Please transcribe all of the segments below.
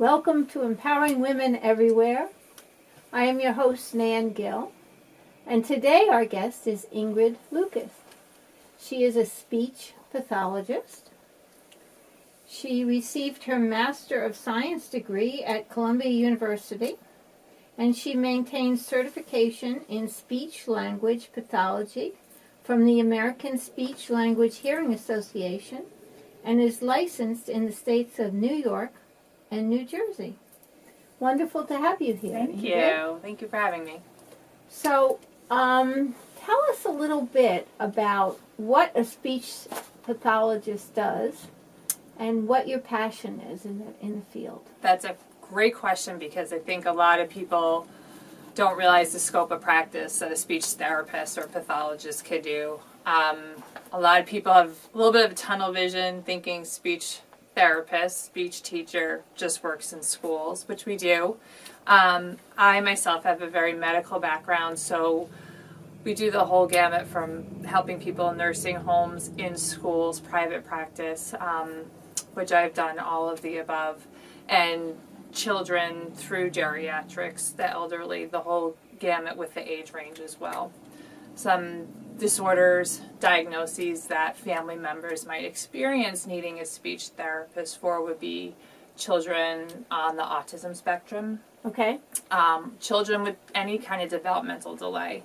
Welcome to Empowering Women Everywhere. I am your host, Nan Gill, and today our guest is Ingrid Lucas. She is a speech pathologist. She received her Master of Science degree at Columbia University, and she maintains certification in speech-language pathology from the American Speech-Language Hearing Association and is licensed in the states of New York and New Jersey. Wonderful to have you here. Thank you. Thank you for having me. So, tell us a little bit about what a speech pathologist does and what your passion is in the field. That's a great question because I think a lot of people don't realize the scope of practice that a speech therapist or pathologist could do. A lot of people have a little bit of a tunnel vision thinking speech therapist, speech teacher just works in schools, which we do. I myself have a very medical background, so we do the whole gamut from helping people in nursing homes, in schools, private practice, which I've done all of the above, and children through geriatrics, the elderly, the whole gamut with the age range as well. Some disorders, diagnoses that family members might experience needing a speech therapist for would be children on the autism spectrum, Okay. Children with any kind of developmental delay,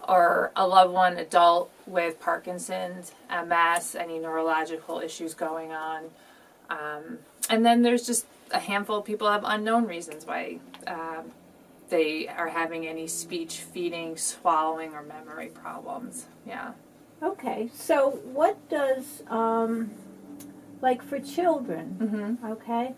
or a loved one, adult with Parkinson's, MS, any neurological issues going on. And then there's just a handful of people have unknown reasons why they are having any speech, feeding, swallowing, or memory problems. Yeah. Okay. So what does, like for children, okay,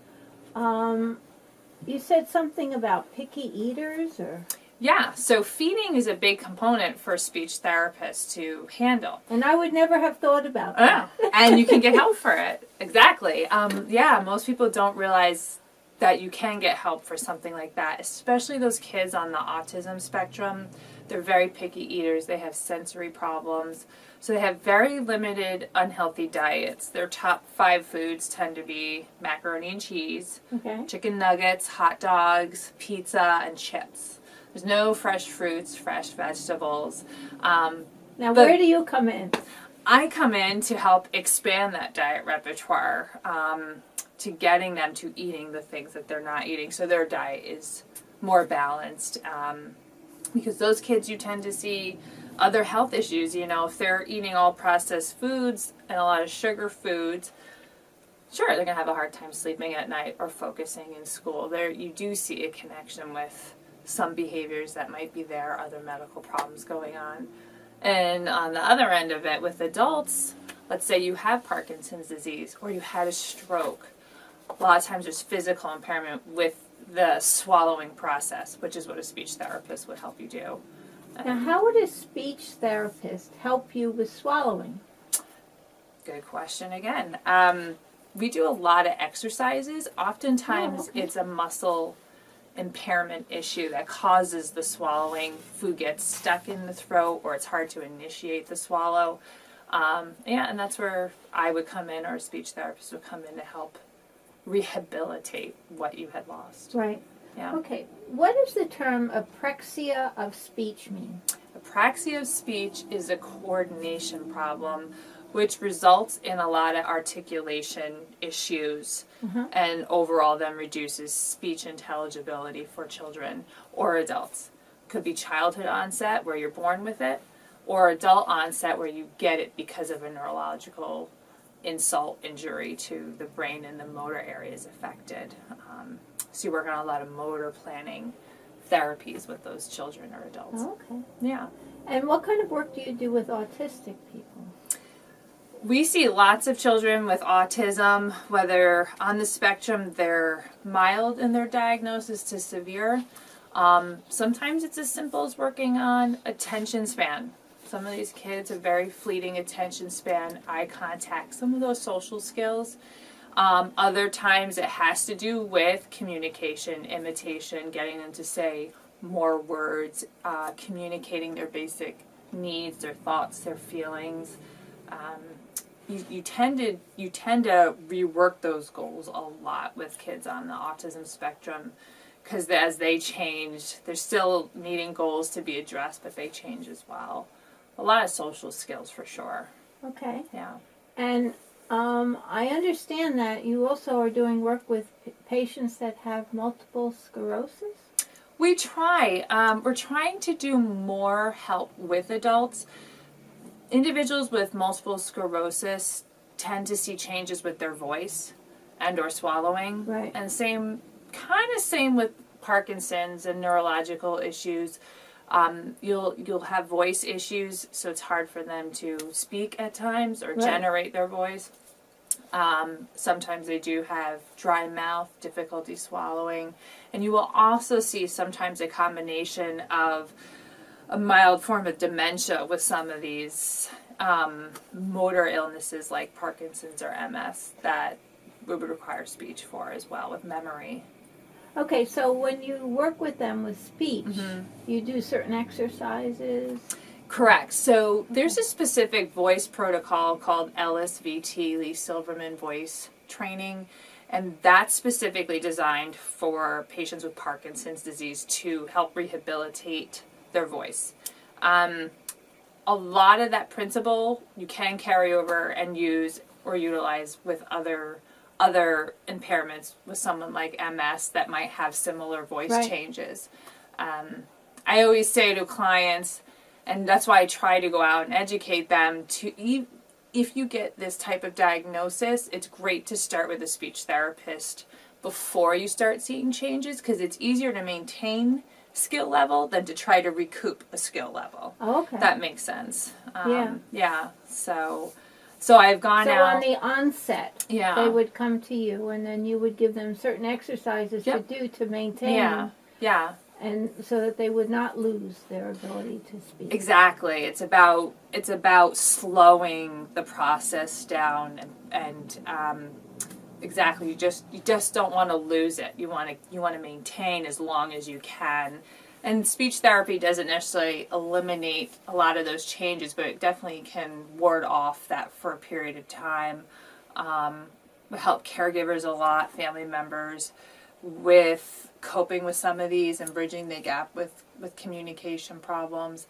you said something about picky eaters or? Yeah, so feeding is a big component for speech therapists to handle. And I would never have thought about that. And you can get help for it. Exactly. Yeah, most people don't realize that you can get help for something like that, especially those kids on the autism spectrum. They're very picky eaters. They have sensory problems. So they have very limited unhealthy diets. Their top 5 foods tend to be macaroni and cheese, chicken nuggets, hot dogs, pizza, and chips. There's no fresh fruits, fresh vegetables. Now, where do you come in? I come in to help expand that diet repertoire, to getting them to eating the things that they're not eating, so their diet is more balanced. Because those kids, you tend to see other health issues. You know, if they're eating all processed foods and a lot of sugar foods, sure, they're going to have a hard time sleeping at night or focusing in school. There, you do see a connection with some behaviors that might be there, other medical problems going on. And on the other end of it, with adults, let's say you have Parkinson's disease or you had a stroke. A lot of times there's physical impairment with the swallowing process, which is what a speech therapist would help you do. Now, how would a speech therapist help you with swallowing? Good question again. We do a lot of exercises. Oftentimes it's a muscle impairment issue that causes the swallowing. Food gets stuck in the throat or it's hard to initiate the swallow. And that's where I would come in, or a speech therapist would come in to help rehabilitate what you had lost. Right. Yeah. Okay. What does the term apraxia of speech mean? Apraxia of speech is a coordination problem which results in a lot of articulation issues and overall then reduces speech intelligibility for children or adults. Could be childhood onset where you're born with it, or adult onset where you get it because of a neurological insult, injury to the brain and the motor areas affected. So you work on a lot of motor planning therapies with those children or adults. Okay. Yeah. And what kind of work do you do with autistic people? We see lots of children with autism, whether on the spectrum they're mild in their diagnosis to severe. Sometimes it's as simple as working on attention span. Some of these kids have very fleeting attention span, eye contact, some of those social skills. Other times it has to do with communication, imitation, getting them to say more words, communicating their basic needs, their thoughts, their feelings. you tend to rework those goals a lot with kids on the autism spectrum, because as they change, they're still needing goals to be addressed, but they change as well. A lot of social skills for sure. Okay. Yeah. And I understand that you also are doing work with patients that have multiple sclerosis. We try. We're trying to do more help with adults. Individuals with multiple sclerosis tend to see changes with their voice and or swallowing. Right. And same with Parkinson's and neurological issues. You'll have voice issues, so it's hard for them to speak at times or generate their voice. Sometimes they do have dry mouth, difficulty swallowing, and you will also see sometimes a combination of a mild form of dementia with some of these motor illnesses like Parkinson's or MS that we would require speech for as well, with memory. Okay, so when you work with them with speech, you do certain exercises? Correct. So there's a specific voice protocol called LSVT, Lee Silverman Voice Training, and that's specifically designed for patients with Parkinson's disease to help rehabilitate their voice. A lot of that principle you can carry over and use or utilize with other impairments with someone like MS that might have similar voice changes. I always say to clients, and that's why I try to go out and educate them, if you get this type of diagnosis, it's great to start with a speech therapist before you start seeing changes, because it's easier to maintain skill level than to try to recoup a skill level. Oh, okay. That makes sense. Yeah. So I've gone out. So on the onset, they would come to you, and then you would give them certain exercises to do to maintain. Yeah. And so that they would not lose their ability to speak. Exactly. It's about slowing the process down and exactly. You just don't want to lose it. You want to maintain as long as you can. And speech therapy doesn't necessarily eliminate a lot of those changes, but it definitely can ward off that for a period of time. Help caregivers a lot, family members, with coping with some of these and bridging the gap with communication problems.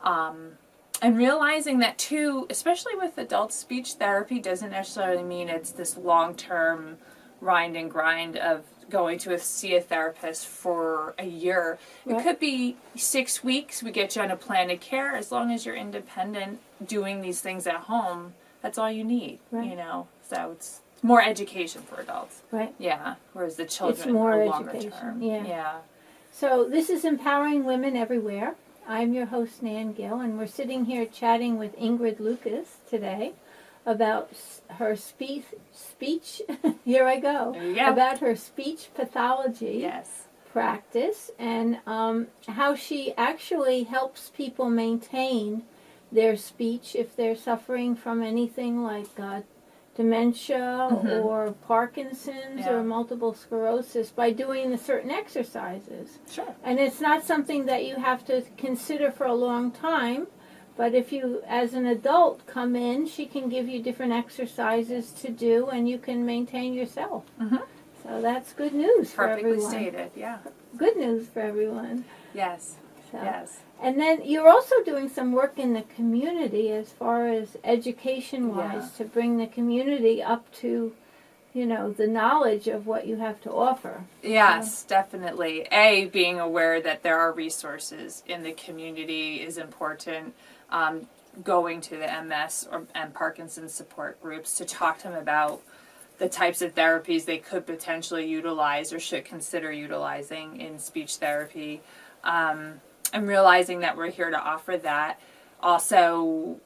And realizing that too, especially with adult speech therapy, doesn't necessarily mean it's this long-term rind and grind of going to see a therapist for a year. It could be 6 weeks. We get you on a plan of care. As long as you're independent, doing these things at home, that's all you need. So it's more education for adults. Right. Yeah. Whereas the children it's more are longer education. term. Yeah. So this is Empowering Women Everywhere. I'm your host, Nan Gill, and we're sitting here chatting with Ingrid Lucas today about her speech. Here I go. There you go. About her speech pathology practice and how she actually helps people maintain their speech if they're suffering from anything like dementia or Parkinson's or multiple sclerosis by doing the certain exercises. Sure. And it's not something that you have to consider for a long time, but if you, as an adult, come in, she can give you different exercises to do and you can maintain yourself. So that's good news for everyone. Perfectly stated, yeah. Good news for everyone. Yes. So. Yes. And then you're also doing some work in the community as far as education-wise to bring the community up to, the knowledge of what you have to offer. Yes, definitely. Being aware that there are resources in the community is important. Going to the MS and Parkinson's support groups to talk to them about the types of therapies they could potentially utilize or should consider utilizing in speech therapy. And realizing that we're here to offer that. Also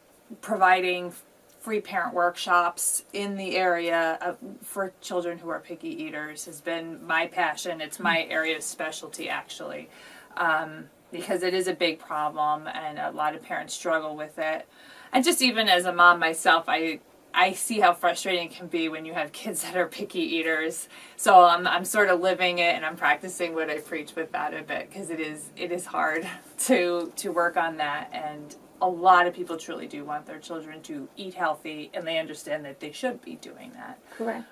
providing free parent workshops in the area for children who are picky eaters has been my passion. It's my area of specialty, actually, because it is a big problem and a lot of parents struggle with it. And just even as a mom myself, I see how frustrating it can be when you have kids that are picky eaters. So I'm sort of living it and I'm practicing what I preach with that a bit, because it is hard to work on that and a lot of people truly do want their children to eat healthy, and they understand that they should be doing that. Correct.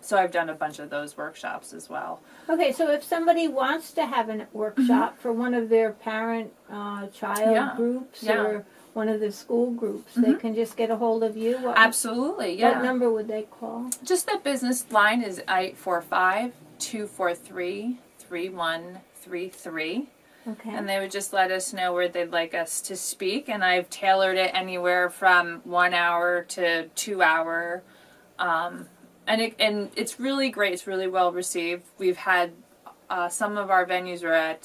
So I've done a bunch of those workshops as well. Okay, so if somebody wants to have a workshop for one of their parent-child groups or one of the school groups, they can just get a hold of you? Absolutely, yeah. What number would they call? Just the business line is 845-243-3133. Okay. And they would just let us know where they'd like us to speak, and I've tailored it anywhere from 1 hour to 2 hour. And it's really great. It's really well received. We've had some of our venues were at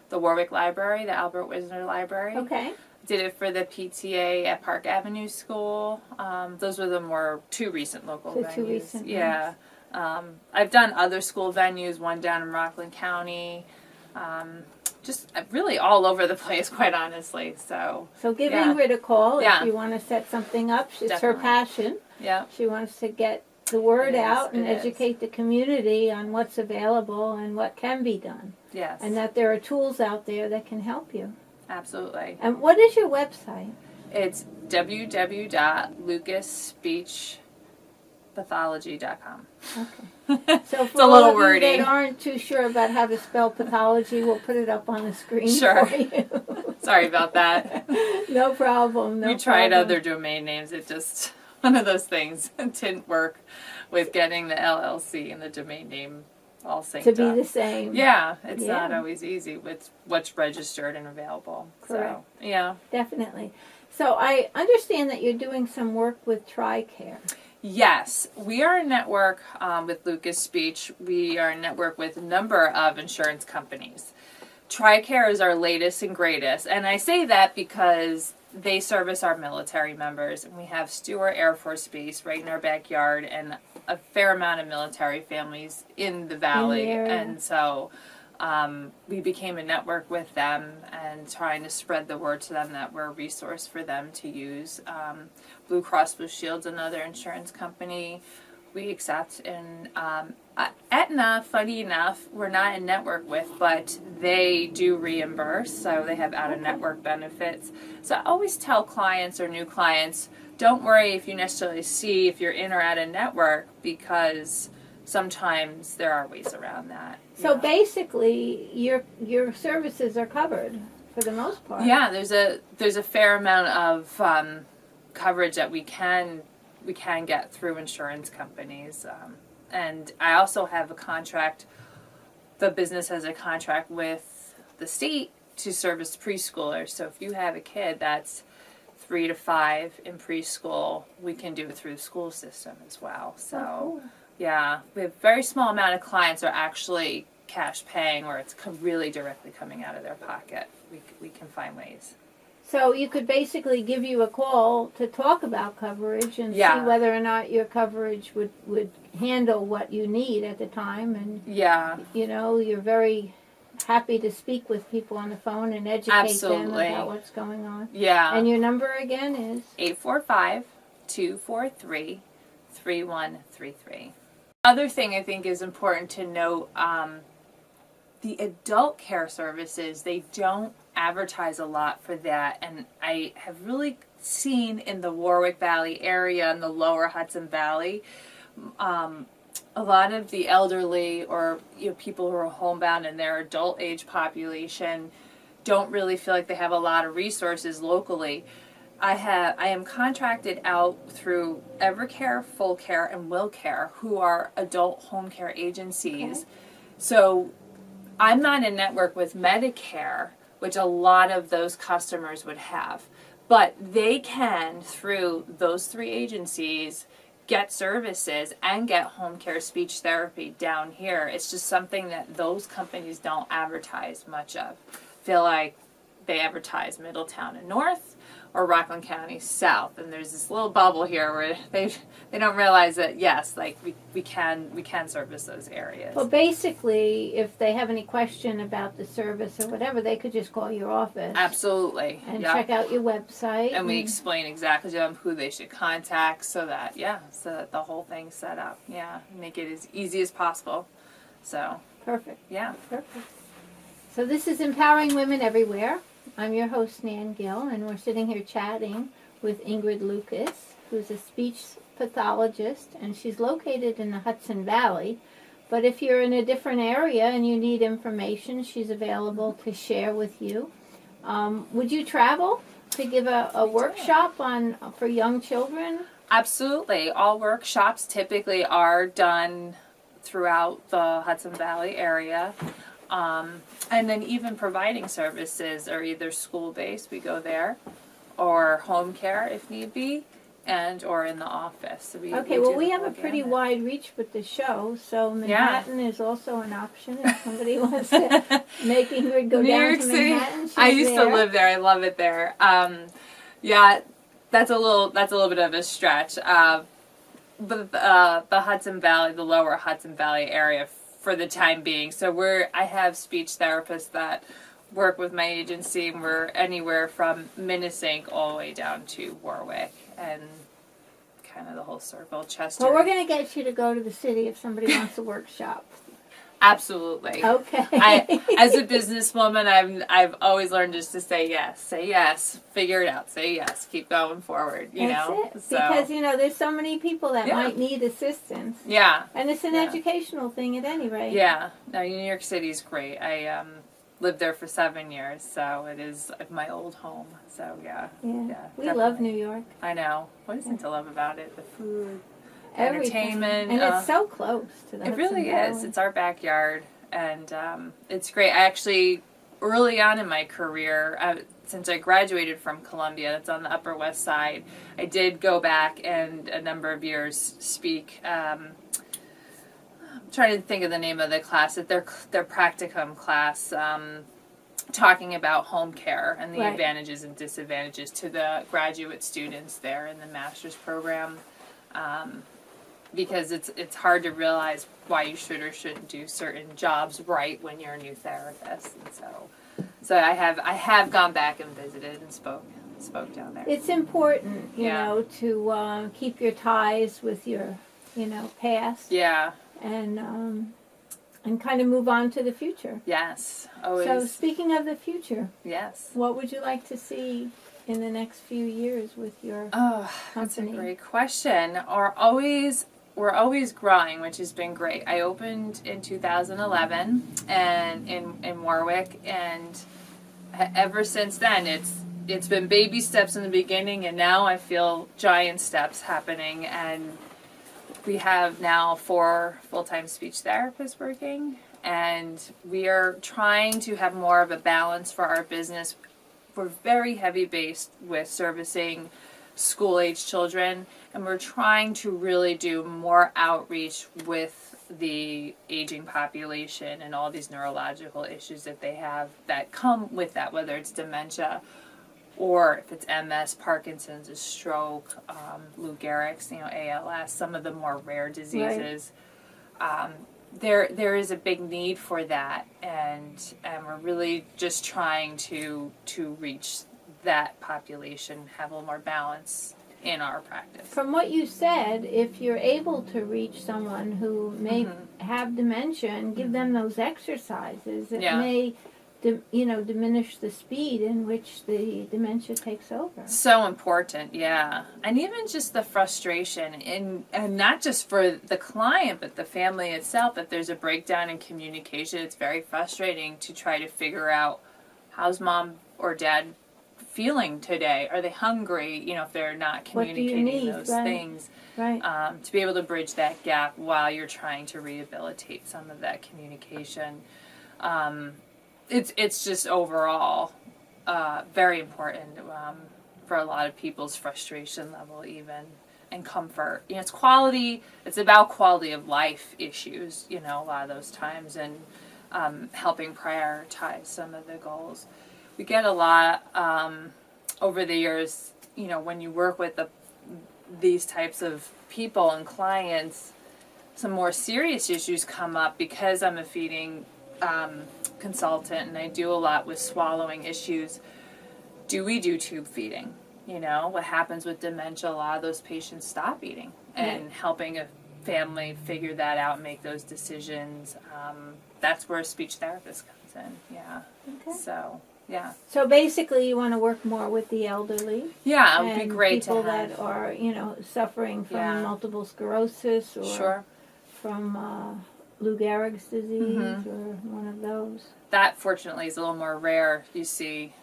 the Warwick Library, the Albert Wisner Library. Okay. Did it for the PTA at Park Avenue School. Those were the two recent local venues. Two recent yeah. I've done other school venues, one down in Rockland County. Just really all over the place, quite honestly. So give Ingrid a call if you want to set something up. It's Definitely. her passion. Yeah. She wants to get the word out and it is. educate the community on what's available and what can be done. Yes. And that there are tools out there that can help you. Absolutely. And what is your website? It's www.lucasspeechpathology.com. Okay. So for a all little of wordy. you that aren't too sure about how to spell pathology, we'll put it up on the screen Sure. for you. Sorry about that. No problem. We tried other domain names. It just, one of those things. It didn't work with getting the LLC and the domain name all synced to be up. the same. Yeah, it's not always easy with what's registered and available. Correct. So, yeah. Definitely. So I understand that you're doing some work with TRICARE. Yes, we are a network with Lucas Speech. We are a network with a number of insurance companies. TRICARE is our latest and greatest, and I say that because they service our military members, and we have Stewart Air Force Base right in our backyard, and a fair amount of military families in the valley, and so we became a network with them and trying to spread the word to them that we're a resource for them to use. Blue Cross Blue Shield's another insurance company we accept, and Aetna, funny enough, we're not in network with, but they do reimburse, so they have out-of-network benefits. So I always tell clients or new clients, don't worry if you necessarily see if you're in or out of network, because sometimes there are ways around that. So basically, your services are covered for the most part. Yeah, there's a fair amount of coverage that we can get through insurance companies, and I also have a contract. The business has a contract with the state to service preschoolers. So if you have a kid that's 3 to 5 in preschool, we can do it through the school system as well. So. Oh, cool. Yeah, we have a very small amount of clients are actually cash paying, where it's really directly coming out of their pocket. We can find ways. So you could basically give you a call to talk about coverage and see whether or not your coverage would handle what you need at the time. And you're very happy to speak with people on the phone and educate them about what's going on. Yeah. And your number again is? 845-243-3133. Other thing I think is important to note, the adult care services, they don't advertise a lot for that, and I have really seen in the Warwick Valley area and the lower Hudson Valley, a lot of the elderly or people who are homebound in their adult age population don't really feel like they have a lot of resources locally. I am contracted out through Evercare, Full Care, and Will Care, who are adult home care agencies. Okay. So I'm not in network with Medicare, which a lot of those customers would have. But they can, through those 3 agencies, get services and get home care speech therapy down here. It's just something that those companies don't advertise much of. I feel like they advertise Middletown and North, or Rockland County South, and there's this little bubble here where they don't realize that we can service those areas. Well, basically, if they have any question about the service or whatever, they could just call your office. Absolutely. And check out your website. And we explain exactly to them who they should contact, so that the whole thing's set up. Yeah, make it as easy as possible. So. Perfect. Yeah. Perfect. So this is Empowering Women Everywhere. I'm your host, Nan Gill, and we're sitting here chatting with Ingrid Lucas, who's a speech pathologist, and she's located in the Hudson Valley. But if you're in a different area and you need information, she's available to share with you. Would you travel to give a workshop for young children? Absolutely. All workshops typically are done throughout the Hudson Valley area. And then even providing services are either school-based, we go there, or home care if need be, or in the office. So we have a pretty wide reach with the show, so Manhattan is also an option if somebody wants to make Ingrid go down to Manhattan. I used to live there. I love it there. That's a little bit of a stretch. But the Hudson Valley, the lower Hudson Valley area for the time being. So I have speech therapists that work with my agency, and we're anywhere from Minnesink all the way down to Warwick and kind of the whole circle, Chester. Well, we're going to get you to go to the city if somebody wants a workshop. Absolutely. Okay. As a businesswoman, I've always learned just to say yes, figure it out, say yes, keep going forward. That's it. Because there's so many people that might need assistance. Yeah. And it's an educational thing at any rate. Yeah. No, New York City's great. I lived there for 7 years, so it is my old home. So yeah. We definitely. love New York. I know. What isn't to love about it? The food. Everything. Entertainment. And it's so close to the It really Hudson is. Valley. It's our backyard, and it's great. I actually, early on in my career, since I graduated from Columbia, that's on the Upper West Side, I did go back and a number of years speak. I'm trying to think of the name of the class. Their practicum class, talking about home care and the advantages and disadvantages to the graduate students there in the master's program. Because it's hard to realize why you should or shouldn't do certain jobs right when you're a new therapist, and so I have gone back and visited and spoke down there. It's important, you know, to keep your ties with your, past. Yeah. And kind of move on to the future. Yes. Always. So speaking of the future, yes, what would you like to see in the next few years with your company? That's a great question. We're always growing, which has been great. I opened in 2011 and in Warwick, and ever since then it's been baby steps in the beginning, and now I feel giant steps happening, and we have now 4 full-time speech therapists working, and we are trying to have more of a balance for our business. We're very heavy based with servicing school-age children, and we're trying to really do more outreach with the aging population and all these neurological issues that they have that come with that, whether it's dementia or if it's MS, Parkinson's, a stroke, Lou Gehrig's, ALS, some of the more rare diseases. Right. There is a big need for that, and we're really just trying to reach that population, have a little more balance in our practice. From what you said, if you're able to reach someone who may have dementia and give them those exercises, it may diminish the speed in which the dementia takes over. So important, yeah. And even just the frustration, and not just for the client, but the family itself, if there's a breakdown in communication, it's very frustrating to try to figure out how's mom or dad feeling today. Are they hungry? If they're not communicating those things. Right. To be able to bridge that gap while you're trying to rehabilitate some of that communication. It's just overall very important for a lot of people's frustration level even, and comfort. It's quality. It's about quality of life issues, a lot of those times, and helping prioritize some of the goals. We get a lot over the years, when you work with these types of people and clients, some more serious issues come up because I'm a feeding consultant and I do a lot with swallowing issues. Do we do tube feeding? What happens with dementia, a lot of those patients stop eating, and helping a family figure that out and make those decisions. That's where a speech therapist comes in. Yeah. Okay. So Yeah. So basically, you want to work more with the elderly. Yeah, it would be great to people have. that are, suffering from Yeah. multiple sclerosis or Sure. from Lou Gehrig's disease Mhm. or one of those. That, fortunately, is a little more rare, you see.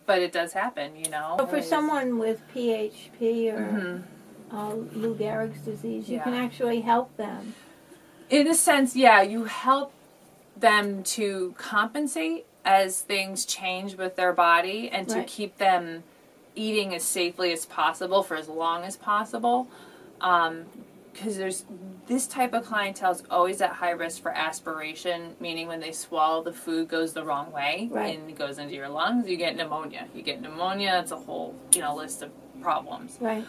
But it does happen, So for someone with PHP or Mm-hmm. Lou Gehrig's disease, you Yeah. can actually help them. In a sense, yeah, you help them to compensate as things change with their body and to Right. keep them eating as safely as possible for as long as possible. Because there's this type of clientele is always at high risk for aspiration, meaning when they swallow, the food goes the wrong way Right. and it goes into your lungs. You get pneumonia. It's a whole list of problems. Right.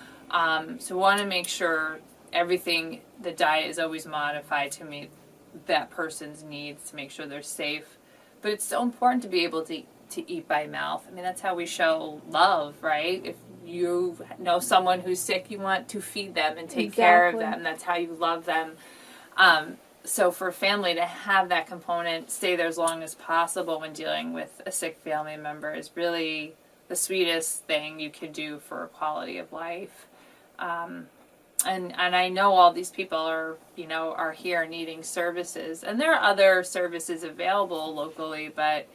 So we want to make sure everything, the diet is always modified to meet that person's needs, to make sure they're safe. But it's so important to be able to eat by mouth. I mean, that's how we show love, right? If you know someone who's sick, you want to feed them and take care of them. That's how you love them. So for a family to have that component, stay there as long as possible when dealing with a sick family member is really the sweetest thing you could do for quality of life. And I know all these people are here needing services, and there are other services available locally, but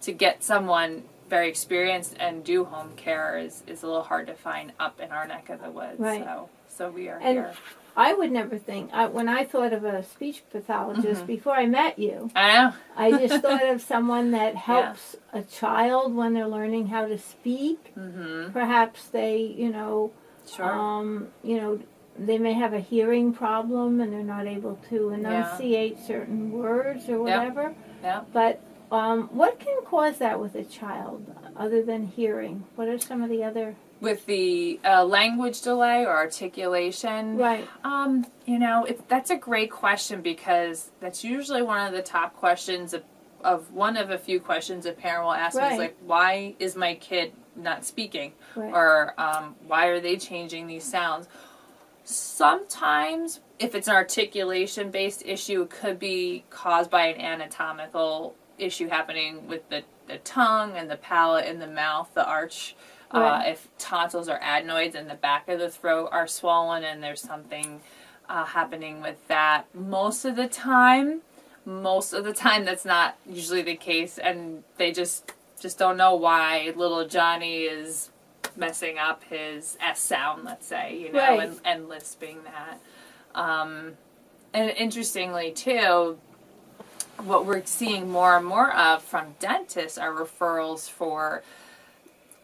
to get someone very experienced and do home care is a little hard to find up in our neck of the woods. Right. So we are And here. I would never think, when I thought of a speech pathologist before I met you, I know. I just thought of someone that helps a child when they're learning how to speak. Mm-hmm. Perhaps they, Sure. they may have a hearing problem and they're not able to enunciate certain words or whatever. Yeah. But what can cause that with a child other than hearing? What are some of the other... With the language delay or articulation, Right. That's a great question, because that's usually one of the top questions of one of a few questions a parent will ask me is like, why is my kid not speaking? Right. Or why are they changing these sounds? Sometimes, if it's an articulation-based issue, it could be caused by an anatomical issue happening with the tongue and the palate and the mouth, the arch. Right. If tonsils or adenoids in the back of the throat are swollen and there's something happening with that. Most of the time that's not usually the case, and they just don't know why little Johnny is messing up his S sound, let's say, Right. and lisping that. And interestingly, too, what we're seeing more and more of from dentists are referrals for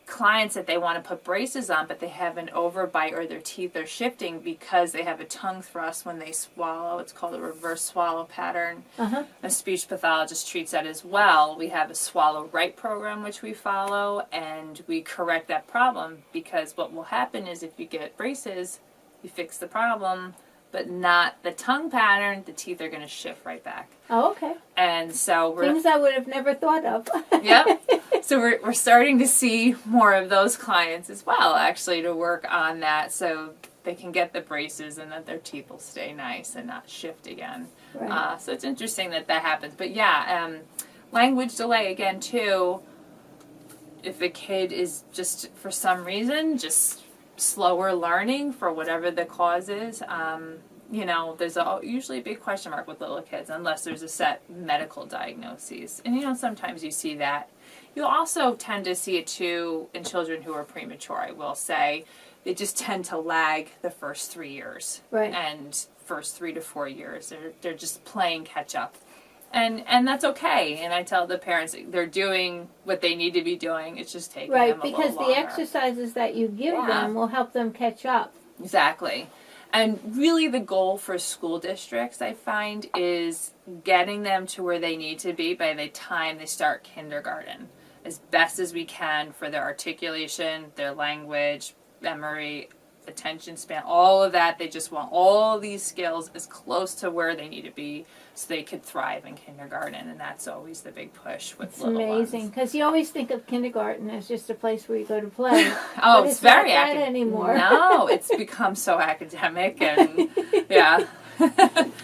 clients that they want to put braces on, but they have an overbite or their teeth are shifting because they have a tongue thrust when they swallow. It's called a reverse swallow pattern. Uh-huh. A speech pathologist treats that as well. We have a swallow right program which we follow, and we correct that problem, because what will happen is if you get braces, you fix the problem, but not the tongue pattern, the teeth are going to shift right back. Oh, okay. And so Things I would have never thought of. Yep. So we're starting to see more of those clients as well, actually, to work on that so they can get the braces and that their teeth will stay nice and not shift again. Right. So it's interesting that happens. But yeah, language delay again too. If a kid is just for some reason just slower learning for whatever the cause is, there's usually a big question mark with little kids unless there's a set medical diagnosis. And sometimes you see that. You also tend to see it too in children who are premature, I will say. They just tend to lag the first 3 years. Right. And first 3 to 4 years. They're just playing catch up. And that's okay. And I tell the parents they're doing what they need to be doing. It's just taking them a little longer. Right, because the exercises that you give them will help them catch up. Exactly. And really the goal for school districts, I find, is getting them to where they need to be by the time they start kindergarten, as best as we can for their articulation, their language, memory, attention span, all of that. They just want all these skills as close to where they need to be so they could thrive in kindergarten, and that's always the big push with little ones. It's amazing, because you always think of kindergarten as just a place where you go to play. Oh, but it's very not that anymore. No, it's become so academic, and yeah.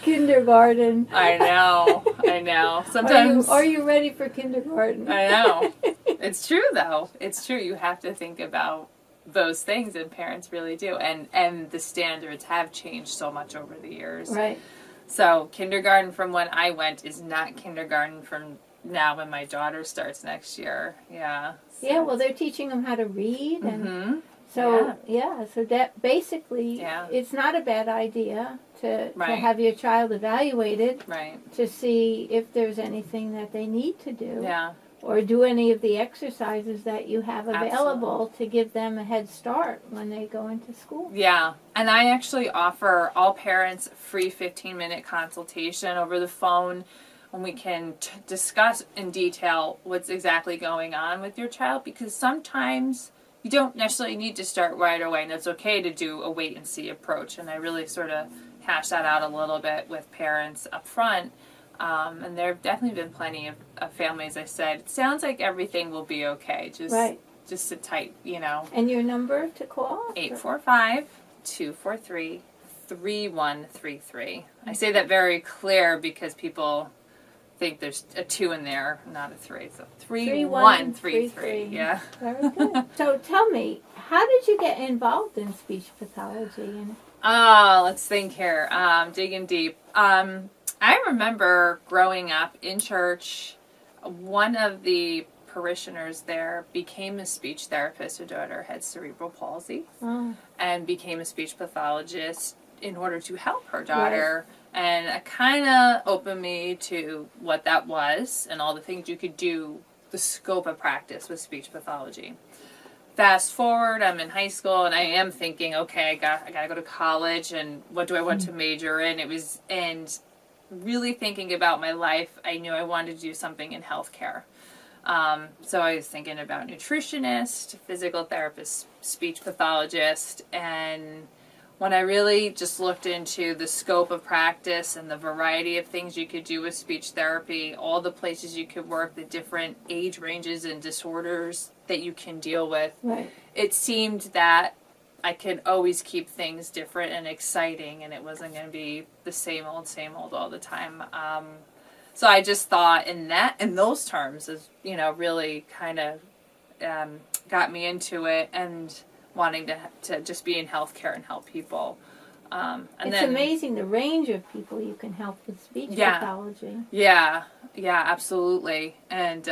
Kindergarten. I know. Sometimes. Are you ready for kindergarten? I know. It's true, though. It's true. You have to think about those things, and parents really do. And the standards have changed so much over the years. Right. So kindergarten from when I went is not kindergarten from now when my daughter starts next year. Yeah. So. Yeah, well, they're teaching them how to read. And Mm-hmm. so, so that basically, Yeah. it's not a bad idea to Right. have your child evaluated Right. to see if there's anything that they need to do. Yeah. Or do any of the exercises that you have available Absolutely. to give them a head start when they go into school. Yeah, and I actually offer all parents a free 15-minute consultation over the phone, and we can discuss in detail what's exactly going on with your child, because sometimes you don't necessarily need to start right away, and it's okay to do a wait-and-see approach, and I really sort of hash that out a little bit with parents up front. And there have definitely been plenty of families, I said, it sounds like everything will be okay. Just sit tight, you know. And your number to call? 845-243-3133. I say that very clear because people think there's a 2 in there, not a 3. So 3133. Yeah. Very good. So tell me, how did you get involved in speech pathology? Let's think here. Digging deep. I remember growing up in church, one of the parishioners there became a speech therapist. Her daughter had cerebral palsy and became a speech pathologist in order to help her daughter. Right. And it kind of opened me to what that was and all the things you could do, the scope of practice with speech pathology. Fast forward, I'm in high school, and I am thinking, okay, I got to go to college, and what do I want to major in? And really thinking about my life, I knew I wanted to do something in healthcare. So I was thinking about nutritionist, physical therapist, speech pathologist, and when I really just looked into the scope of practice and the variety of things you could do with speech therapy, all the places you could work, the different age ranges and disorders that you can deal with, it seemed that I could always keep things different and exciting, and it wasn't going to be the same old all the time. So I just thought in those terms, is really kind of got me into it and wanting to just be in healthcare and help people. It's amazing the range of people you can help with speech pathology. Yeah, absolutely. And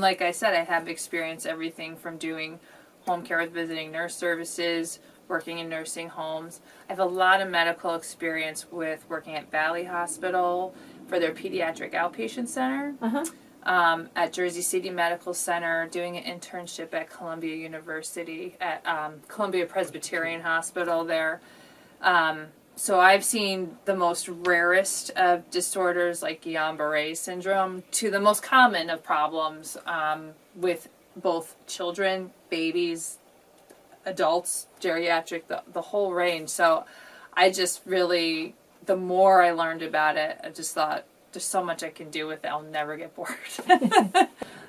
like I said, I have experienced everything from doing home care with visiting nurse services, working in nursing homes. I have a lot of medical experience with working at Valley Hospital for their pediatric outpatient center, at Jersey City Medical Center, doing an internship at Columbia University, at Columbia Presbyterian Hospital there. So I've seen the most rarest of disorders like Guillain-Barré syndrome to the most common of problems with both children, babies, adults, geriatric, the whole range. So I just really, the more I learned about it, I just thought, there's so much I can do with it. I'll never get bored.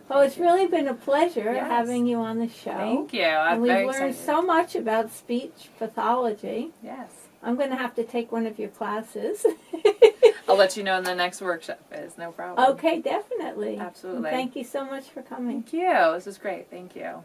Well, it's really been a pleasure having you on the show. Thank you. And we've learned so much about speech pathology. Yes. I'm going to have to take one of your classes. I'll let you know when the next workshop is. No problem. Okay, definitely. Absolutely. And thank you so much for coming. Thank you. This is great. Thank you.